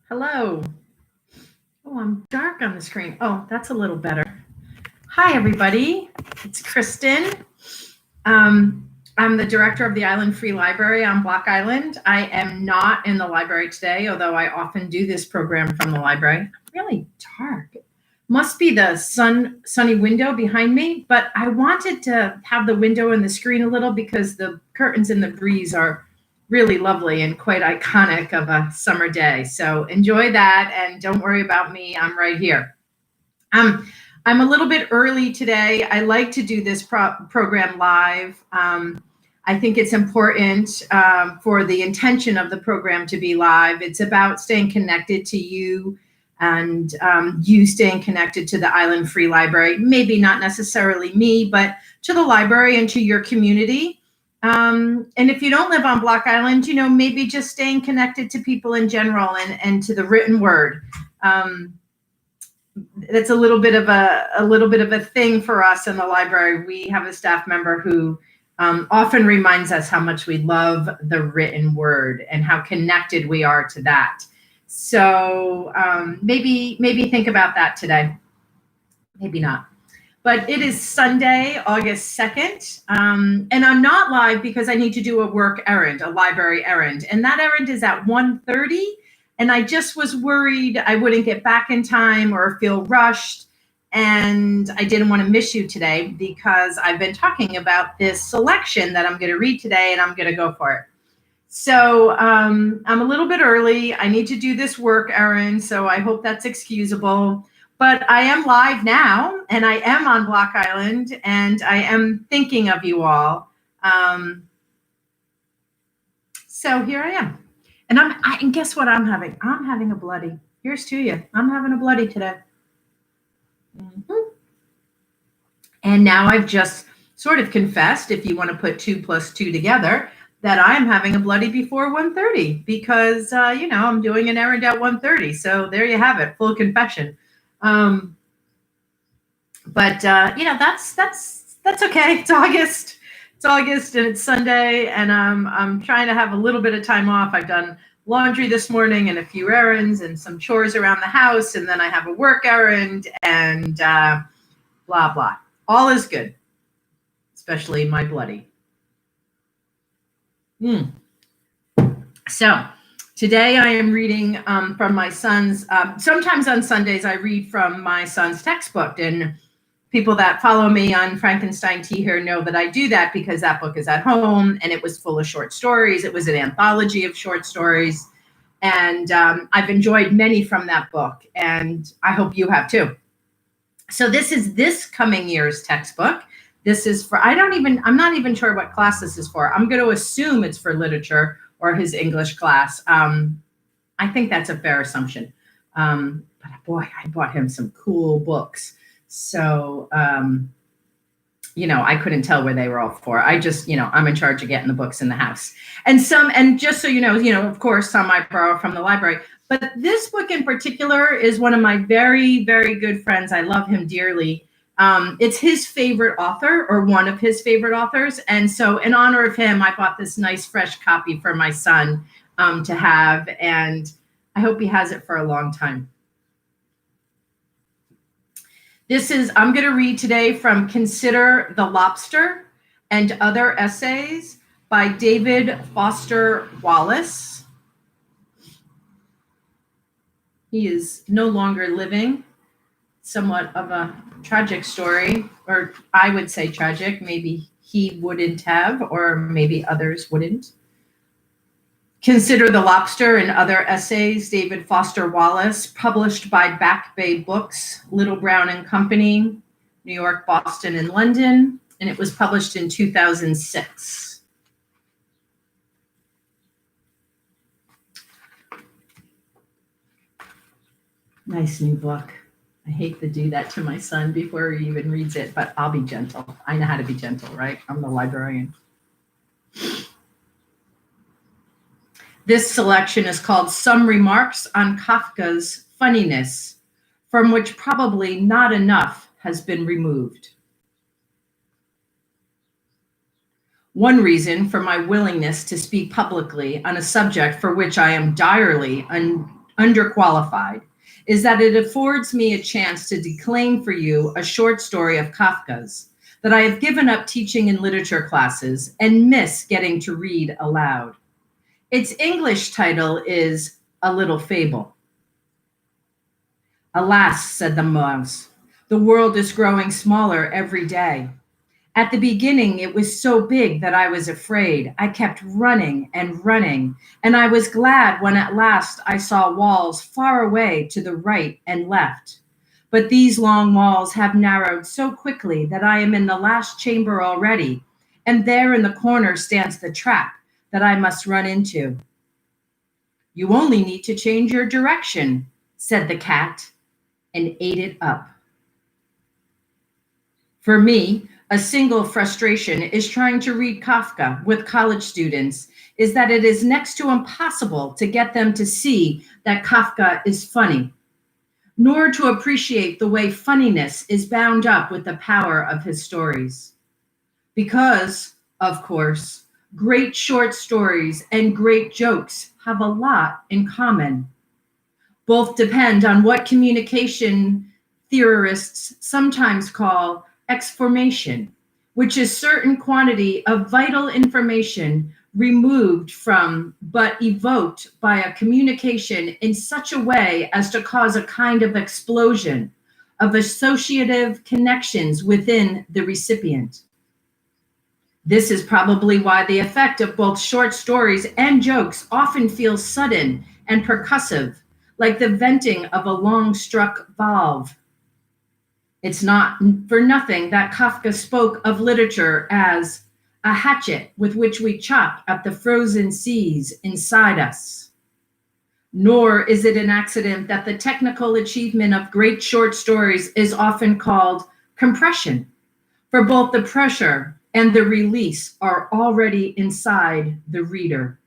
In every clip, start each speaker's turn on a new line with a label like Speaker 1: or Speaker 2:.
Speaker 1: Hello. Oh, I'm dark on the screen. Oh, that's a little better. Hi, everybody. It's Kristen. I'm the director of the Island Free Library on Block Island. I am not in the library today, although I often do this program from the library. I'm really dark. Must be the sunny window behind me, but I wanted to have the window and the screen a little because the curtains and the breeze are really lovely and quite iconic of a summer day. So enjoy that and don't worry about me. I'm right here. Um, I'm a little bit early today. I like to do this program live. I think it's important for the intention of the program to be live. It's about staying connected to you and you staying connected to the Island Free Library. Maybe not necessarily me, but to the library and to your community. And if you don't live on Block Island, maybe just staying connected to people in general and to the written word. That's a little bit of a thing for us in the library. We have a staff member who often reminds us how much we love the written word and how connected we are to that. So maybe think about that today. Maybe not. But it is Sunday, August 2nd, and I'm not live because I need to do a work errand, a library errand, and that errand is at 1:30. And I just was worried I wouldn't get back in time or feel rushed. And I didn't want to miss you today because I've been talking about this selection that I'm going to read today and I'm going to go for it. So I'm a little bit early. I need to do this work errand, so I hope that's excusable. But I am live now and I am on Block Island and I am thinking of you all. So here I am. And guess what I'm having? I'm having a bloody. Here's to you. I'm having a bloody today. Mm-hmm. And now I've just sort of confessed, if you want to put 2 + 2 together, that I'm having a bloody before 1:30 because, I'm doing an errand at 1:30. So there you have it, full confession. But that's okay. It's August. It's August and it's Sunday, and I'm trying to have a little bit of time off. I've done laundry this morning and a few errands and some chores around the house, and then I have a work errand and blah, blah. All is good, especially my bloody. So today I am reading from my son's, sometimes on Sundays I read from my son's textbook, and people that follow me on Frankenstein Tea here know that I do that because that book is at home and it was full of short stories. It was an anthology of short stories. And I've enjoyed many from that book, and I hope you have too. So this is this coming year's textbook. This is for, I'm not even sure what class this is for. I'm going to assume it's for literature or his English class. I think that's a fair assumption. But boy, I bought him some cool books. So, I couldn't tell where they were all for. I just, I'm in charge of getting the books in the house. And just so you know, of course, some I borrow from the library. But this book in particular is one of my very, very good friends. I love him dearly. It's his favorite author or one of his favorite authors. And so in honor of him, I bought this nice fresh copy for my son to have. And I hope he has it for a long time. I'm going to read today from Consider the Lobster and Other Essays by David Foster Wallace. He is no longer living. Somewhat of a tragic story, or I would say tragic. Maybe he wouldn't have, or maybe others wouldn't. Consider the Lobster and Other Essays, David Foster Wallace, published by Back Bay Books, Little Brown and Company, New York, Boston, and London, and it was published in 2006. Nice new book. I hate to do that to my son before he even reads it, but I'll be gentle. I know how to be gentle, right? I'm the librarian. This selection is called Some Remarks on Kafka's Funniness, from which probably not enough has been removed. One reason for my willingness to speak publicly on a subject for which I am direly underqualified is that it affords me a chance to declaim for you a short story of Kafka's that I have given up teaching in literature classes and miss getting to read aloud. Its English title is A Little Fable. Alas, said the mouse, the world is growing smaller every day. At the beginning, it was so big that I was afraid. I kept running and running, and I was glad when at last I saw walls far away to the right and left. But these long walls have narrowed so quickly that I am in the last chamber already, and there in the corner stands the trap that I must run into. You only need to change your direction, said the cat, and ate it up. For me, a single frustration is trying to read Kafka with college students is that it is next to impossible to get them to see that Kafka is funny, nor to appreciate the way funniness is bound up with the power of his stories. Because, of course, great short stories and great jokes have a lot in common. Both depend on what communication theorists sometimes call exformation, which is certain quantity of vital information removed from but evoked by a communication in such a way as to cause a kind of explosion of associative connections within the recipient. This is probably why the effect of both short stories and jokes often feels sudden and percussive, like the venting of a long-struck valve. It's not for nothing that Kafka spoke of literature as a hatchet with which we chop at the frozen seas inside us. Nor is it an accident that the technical achievement of great short stories is often called compression, for both the pressure and the release are already inside the reader.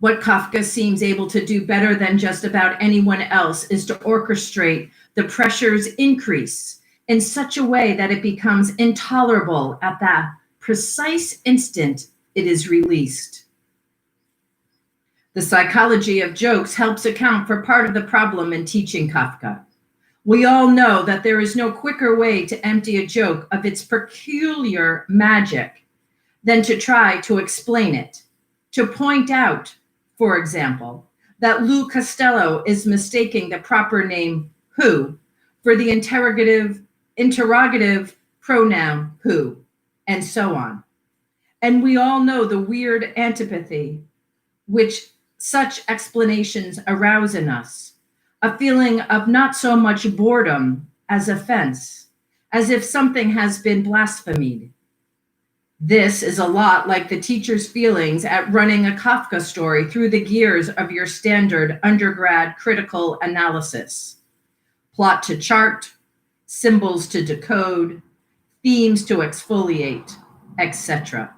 Speaker 1: What Kafka seems able to do better than just about anyone else is to orchestrate the pressure's increase in such a way that it becomes intolerable at that precise instant it is released. The psychology of jokes helps account for part of the problem in teaching Kafka. We all know that there is no quicker way to empty a joke of its peculiar magic than to try to explain it, to point out, for example, that Lou Costello is mistaking the proper name who for the interrogative pronoun who, and so on. And we all know the weird antipathy which such explanations arouse in us, a feeling of not so much boredom as offense, as if something has been blasphemed. This is a lot like the teacher's feelings at running a Kafka story through the gears of your standard undergrad critical analysis. Plot to chart, symbols to decode, themes to exfoliate, etc.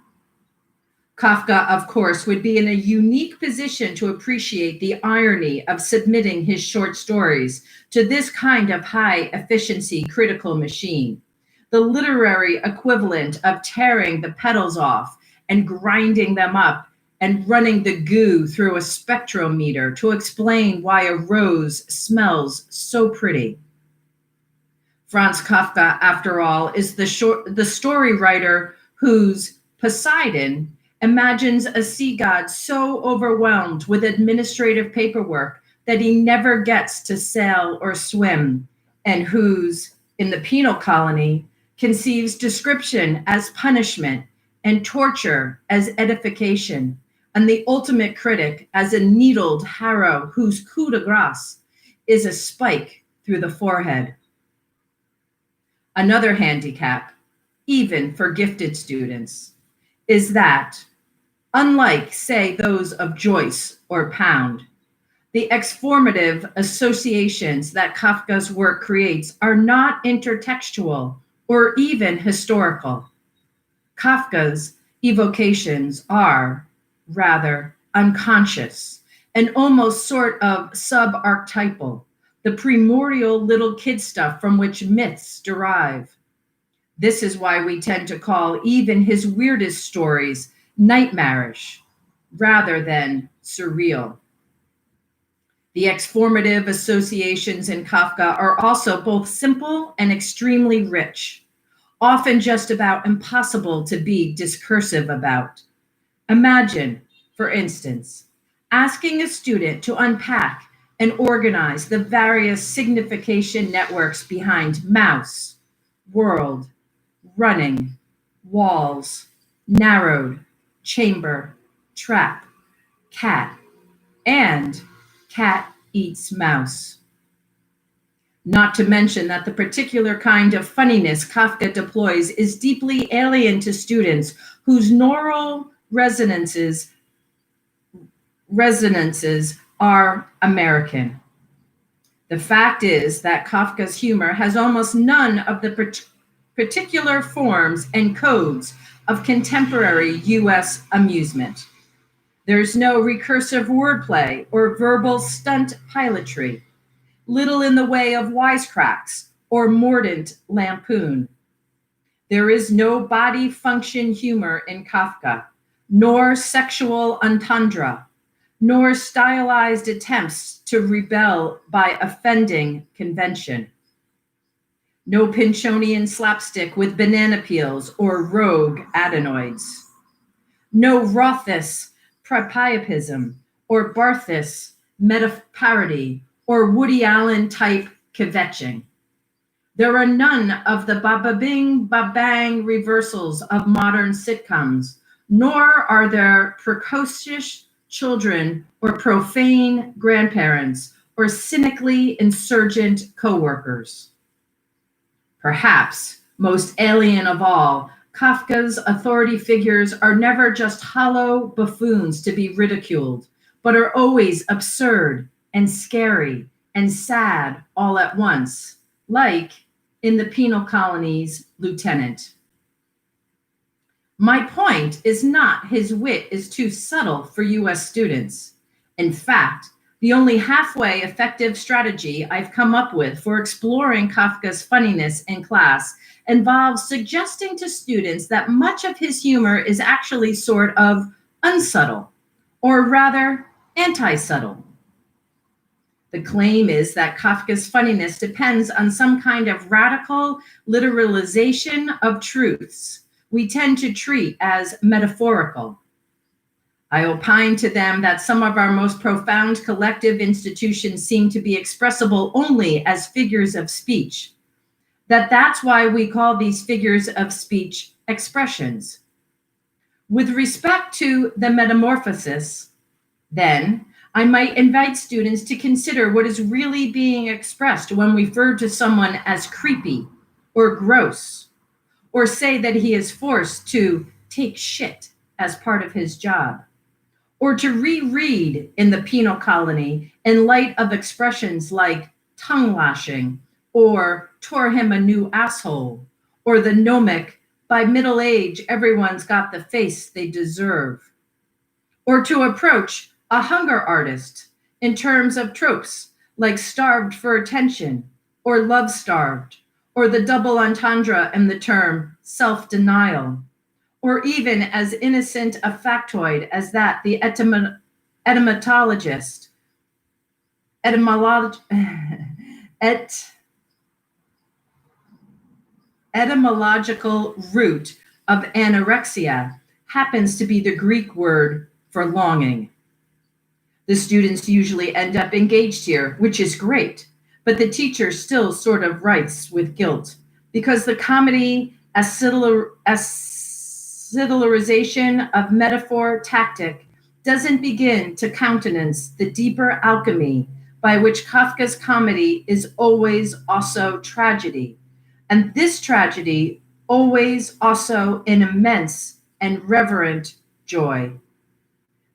Speaker 1: Kafka, of course, would be in a unique position to appreciate the irony of submitting his short stories to this kind of high-efficiency critical machine, the literary equivalent of tearing the petals off and grinding them up and running the goo through a spectrometer to explain why a rose smells so pretty. Franz Kafka, after all, is the story writer whose Poseidon imagines a sea god so overwhelmed with administrative paperwork that he never gets to sail or swim, and whose, in the penal colony, conceives description as punishment and torture as edification, and the ultimate critic as a needled harrow whose coup de grace is a spike through the forehead. Another handicap, even for gifted students, is that, unlike, say, those of Joyce or Pound, the exformative associations that Kafka's work creates are not intertextual or even historical. Kafka's evocations are, rather, unconscious and almost sort of subarchetypal, the primordial little kid stuff from which myths derive. This is why we tend to call even his weirdest stories nightmarish rather than surreal. The exformative associations in Kafka are also both simple and extremely rich, often just about impossible to be discursive about. Imagine, for instance, asking a student to unpack and organize the various signification networks behind mouse, world, running, walls, narrowed, chamber, trap, cat, and cat eats mouse. Not to mention that the particular kind of funniness Kafka deploys is deeply alien to students whose neural resonances are American. The fact is that Kafka's humor has almost none of the particular forms and codes of contemporary US amusement. There's no recursive wordplay or verbal stunt pilotry, little in the way of wisecracks or mordant lampoon. There is no body function humor in Kafka, nor sexual entendre, nor stylized attempts to rebel by offending convention. No Pinchonian slapstick with banana peels or rogue adenoids. No Rothus priapism or Barthus meta-parody or Woody Allen type kvetching. There are none of the ba-ba-bing, ba-bang reversals of modern sitcoms, nor are there precocious children or profane grandparents or cynically insurgent coworkers. Perhaps most alien of all, Kafka's authority figures are never just hollow buffoons to be ridiculed, but are always absurd and scary and sad all at once, like in the penal colony's Lieutenant. My point is not his wit is too subtle for US students. In fact, the only halfway effective strategy I've come up with for exploring Kafka's funniness in class involves suggesting to students that much of his humor is actually sort of unsubtle, or rather anti-subtle. The claim is that Kafka's funniness depends on some kind of radical literalization of truths we tend to treat as metaphorical. I opine to them that some of our most profound collective institutions seem to be expressible only as figures of speech, that's why we call these figures of speech expressions. With respect to the metamorphosis, then, I might invite students to consider what is really being expressed when we refer to someone as creepy or gross, or say that he is forced to take shit as part of his job, or to reread in the penal colony in light of expressions like tongue lashing, or tore him a new asshole, or the gnomic, by middle age, everyone's got the face they deserve, or to approach a hunger artist in terms of tropes like starved for attention, or love starved, or the double entendre in the term self-denial, or even as innocent a factoid as that the etymological root of anorexia happens to be the Greek word for longing. The students usually end up engaged here, which is great, but the teacher still sort of writes with guilt because the comedy acetylization of metaphor tactic doesn't begin to countenance the deeper alchemy by which Kafka's comedy is always also tragedy, and this tragedy always also an immense and reverent joy.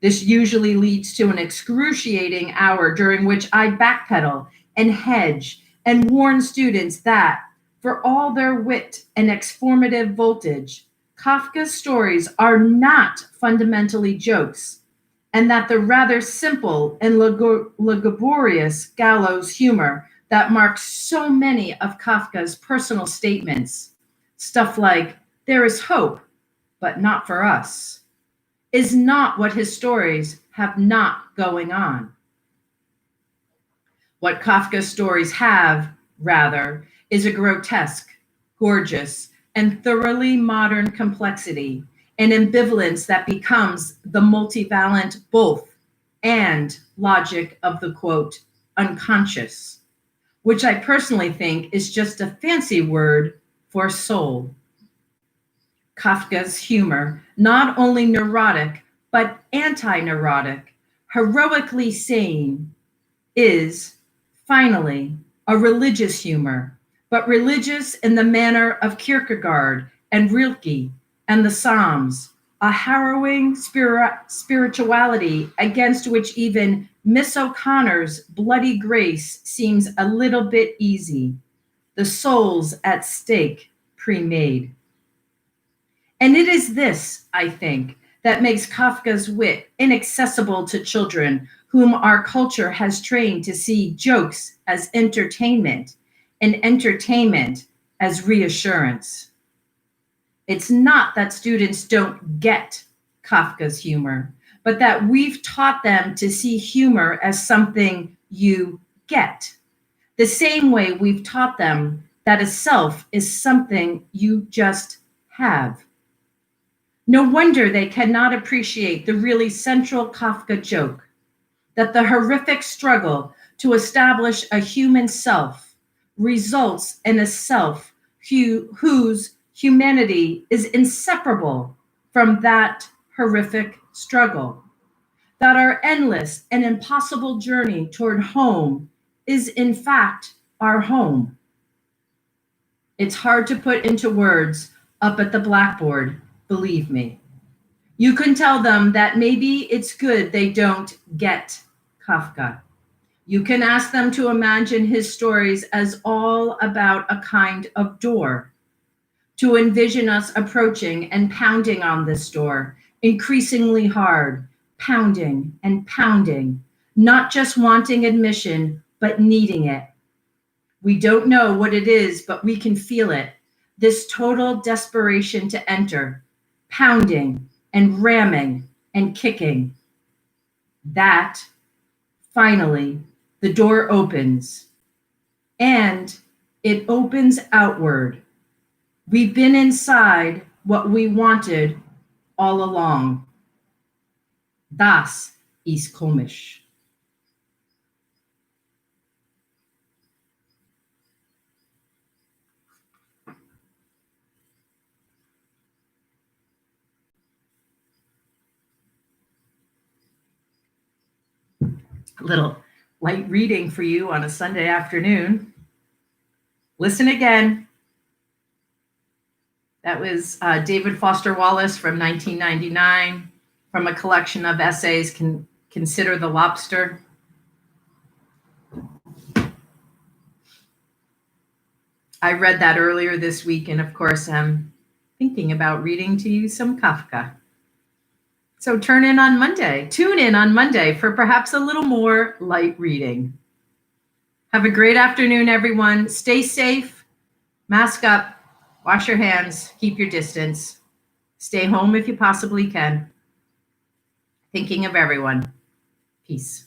Speaker 1: This usually leads to an excruciating hour during which I backpedal and hedge and warn students that, for all their wit and exformative voltage, Kafka's stories are not fundamentally jokes, and that the rather simple and lugubrious gallows humor that marks so many of Kafka's personal statements, stuff like, "There is hope, but not for us," is not what his stories have not going on. What Kafka's stories have, rather, is a grotesque, gorgeous, and thoroughly modern complexity, an ambivalence that becomes the multivalent both and logic of the quote, unconscious, which I personally think is just a fancy word for soul. Kafka's humor, not only neurotic, but anti neurotic, heroically sane, is, finally, a religious humor, but religious in the manner of Kierkegaard and Rilke and the Psalms, a harrowing spirituality against which even Miss O'Connor's bloody grace seems a little bit easy. The souls at stake pre-made. And it is this, I think, that makes Kafka's wit inaccessible to children whom our culture has trained to see jokes as entertainment and entertainment as reassurance. It's not that students don't get Kafka's humor, but that we've taught them to see humor as something you get. The same way we've taught them that a self is something you just have. No wonder they cannot appreciate the really central Kafka joke, that the horrific struggle to establish a human self results in a self whose humanity is inseparable from that horrific struggle, that our endless and impossible journey toward home is in fact our home. It's hard to put into words up at the blackboard, believe me. You can tell them that maybe it's good they don't get Kafka. You can ask them to imagine his stories as all about a kind of door, to envision us approaching and pounding on this door, increasingly hard, pounding and pounding, not just wanting admission, but needing it. We don't know what it is, but we can feel it, this total desperation to enter, pounding and ramming and kicking. That, finally, the door opens, and it opens outward. We've been inside what we wanted all along. Das ist komisch. A little light reading for you on a Sunday afternoon. Listen again. That was David Foster Wallace from 1999 from a collection of essays, Consider the Lobster. I read that earlier this week, and of course, I'm thinking about reading to you some Kafka. So tune in on Monday for perhaps a little more light reading. Have a great afternoon, everyone. Stay safe, mask up, wash your hands, keep your distance. Stay home if you possibly can. Thinking of everyone. Peace.